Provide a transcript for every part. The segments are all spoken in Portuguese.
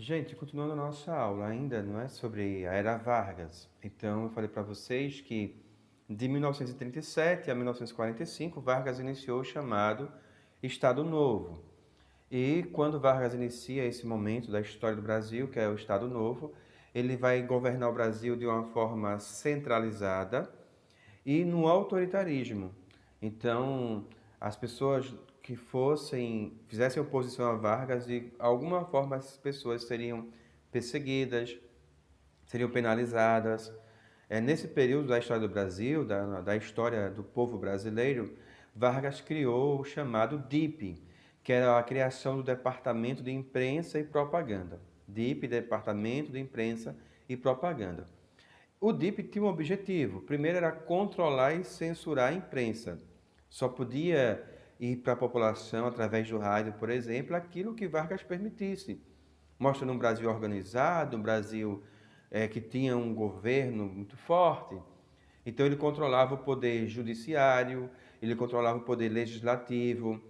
Gente, continuando a nossa aula ainda, não é sobre a Era Vargas. Então, eu falei para vocês que de 1937 a 1945, Vargas iniciou o chamado Estado Novo. E quando Vargas inicia esse momento da história do Brasil, que é o Estado Novo, ele vai governar o Brasil de uma forma centralizada e no autoritarismo. Então, as pessoas que fizessem oposição a Vargas, de alguma forma essas pessoas seriam perseguidas, seriam penalizadas. Nesse período da história do Brasil, da história do povo brasileiro, Vargas criou o chamado DIP, que era a criação do Departamento de Imprensa e Propaganda. DIP, Departamento de Imprensa e Propaganda. O DIP tinha um objetivo. Primeiro era controlar e censurar a imprensa. Só podia ir para a população através do rádio, por exemplo, aquilo que Vargas permitisse. Mostrando um Brasil organizado, um Brasil que tinha um governo muito forte. Então ele controlava o poder judiciário, ele controlava o poder legislativo,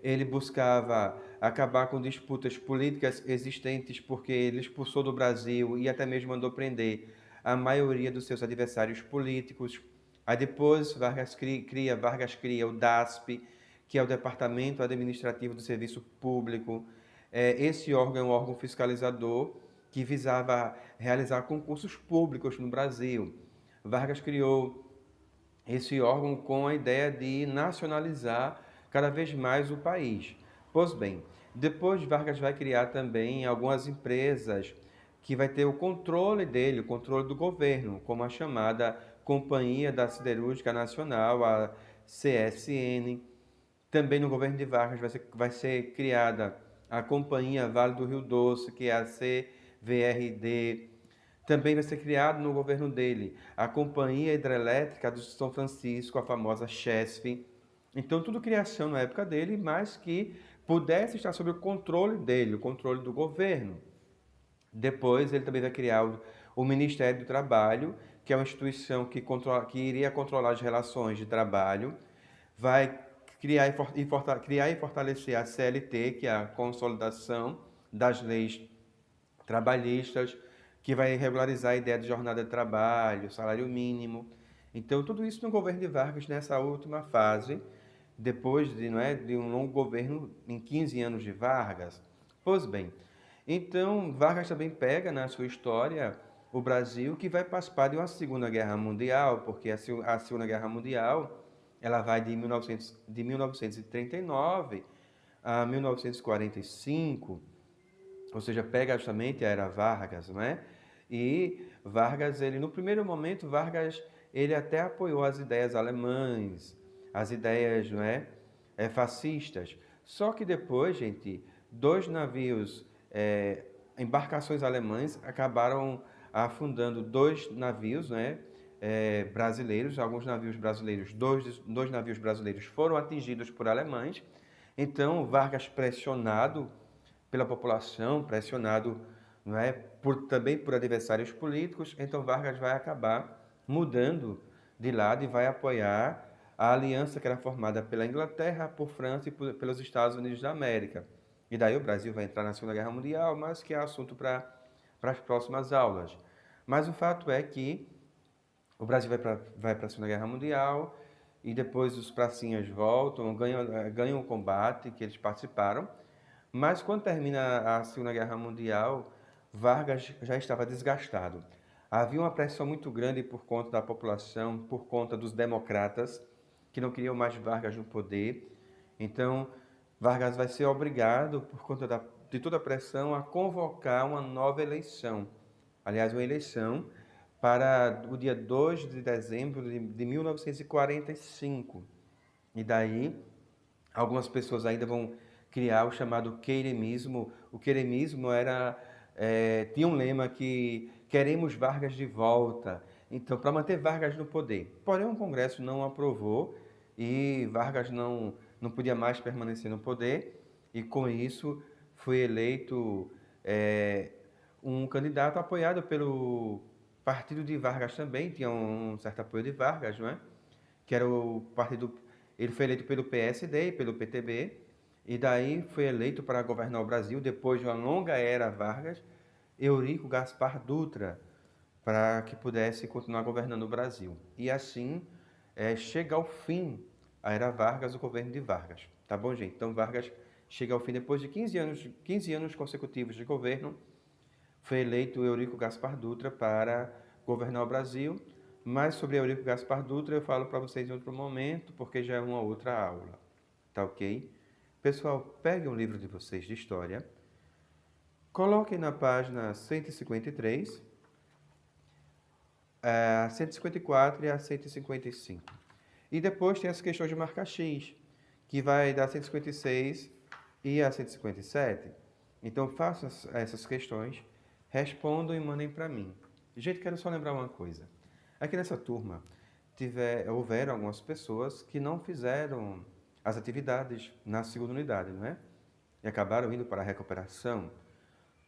ele buscava acabar com disputas políticas existentes, porque ele expulsou do Brasil e até mesmo mandou prender a maioria dos seus adversários políticos. Aí depois Vargas cria o DASP, que é o Departamento Administrativo do Serviço Público. Esse órgão é um órgão fiscalizador que visava realizar concursos públicos no Brasil. Vargas criou esse órgão com a ideia de nacionalizar cada vez mais o país. Pois bem, depois Vargas vai criar também algumas empresas que vai ter o controle dele, o controle do governo, como a chamada Companhia da Siderúrgica Nacional, a CSN. Também no governo de Vargas vai ser criada a Companhia Vale do Rio Doce, que é a CVRD. Também vai ser criado no governo dele a Companhia Hidrelétrica do São Francisco, a famosa CHESF. Então, tudo criação na época dele, mas que pudesse estar sob o controle dele, o controle do governo. Depois, ele também vai criar o Ministério do Trabalho, que é uma instituição que iria controlar as relações de trabalho, vai criar e fortalecer a CLT, que é a Consolidação das Leis Trabalhistas, que vai regularizar a ideia de jornada de trabalho, salário mínimo. Então, tudo isso no governo de Vargas, nessa última fase, depois de um longo governo em 15 anos de Vargas. Pois bem, então Vargas também pega na sua história o Brasil, que vai participar de uma Segunda Guerra Mundial, porque a Segunda Guerra Mundial ela vai de 1939 a 1945, ou seja, pega justamente a era Vargas, né? E Vargas, ele no primeiro momento, Vargas, ele até apoiou as ideias alemãs, as ideias, não é, fascistas. Só que depois, gente, dois navios, embarcações alemãs acabaram afundando dois navios, né, brasileiros, alguns navios brasileiros, dois navios brasileiros foram atingidos por alemães. Então, Vargas pressionado pela população, pressionado, não é, também por adversários políticos, então Vargas vai acabar mudando de lado e vai apoiar a aliança que era formada pela Inglaterra, por França e pelos Estados Unidos da América. E daí o Brasil vai entrar na Segunda Guerra Mundial, mas que é assunto para as próximas aulas. Mas o fato é que o Brasil vai para a Segunda Guerra Mundial e depois os pracinhas voltam, ganham o combate que eles participaram, mas quando termina a Segunda Guerra Mundial, Vargas já estava desgastado. Havia uma pressão muito grande por conta da população, por conta dos democratas, que não queriam mais Vargas no poder. Então, Vargas vai ser obrigado, por conta de toda a pressão, a convocar uma nova eleição. Aliás, uma eleição para o dia 2 de dezembro de 1945. E daí, algumas pessoas ainda vão criar o chamado queremismo. O queremismo tinha um lema que queremos Vargas de volta. Então, para manter Vargas no poder. Porém, o Congresso não aprovou e Vargas não podia mais permanecer no poder. E com isso foi eleito um candidato apoiado pelo partido de Vargas também, tinha um certo apoio de Vargas, não é? Que era o partido. Ele foi eleito pelo PSD e pelo PTB. E daí foi eleito para governar o Brasil, depois de uma longa era Vargas, Eurico Gaspar Dutra, para que pudesse continuar governando o Brasil. E assim chega ao fim a era Vargas, o governo de Vargas. Tá bom, gente? Então Vargas chega ao fim depois de 15 anos consecutivos de governo. Foi eleito Eurico Gaspar Dutra para governar o Brasil. Mas sobre Eurico Gaspar Dutra eu falo para vocês em outro momento, porque já é uma outra aula. Tá ok? Pessoal, peguem um livro de vocês de história, coloquem na página 153, a 154 e a 155. E depois tem as questões de marca X, que vai da 156 e a 157. Então façam essas questões, respondam e mandem para mim. Gente, quero só lembrar uma coisa. Aqui nessa turma houveram algumas pessoas que não fizeram as atividades na segunda unidade, não é? E acabaram indo para a recuperação.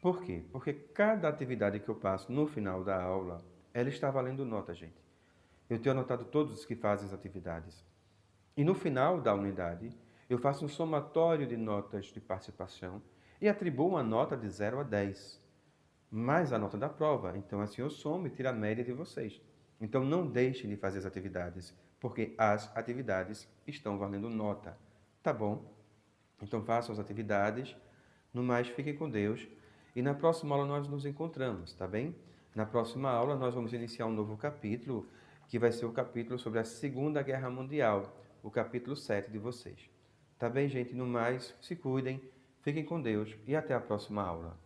Por quê? Porque cada atividade que eu passo no final da aula, ela está valendo nota, gente. Eu tenho anotado todos os que fazem as atividades. E no final da unidade, eu faço um somatório de notas de participação e atribuo uma nota de 0 a 10, mais a nota da prova. Então, assim, eu somo e tiro a média de vocês. Então, não deixem de fazer as atividades, porque as atividades estão valendo nota. Tá bom? Então, façam as atividades. No mais, fiquem com Deus. E na próxima aula nós nos encontramos, tá bem? Na próxima aula nós vamos iniciar um novo capítulo, que vai ser o capítulo sobre a Segunda Guerra Mundial, o capítulo 7 de vocês. Tá bem, gente? No mais, se cuidem, fiquem com Deus e até a próxima aula.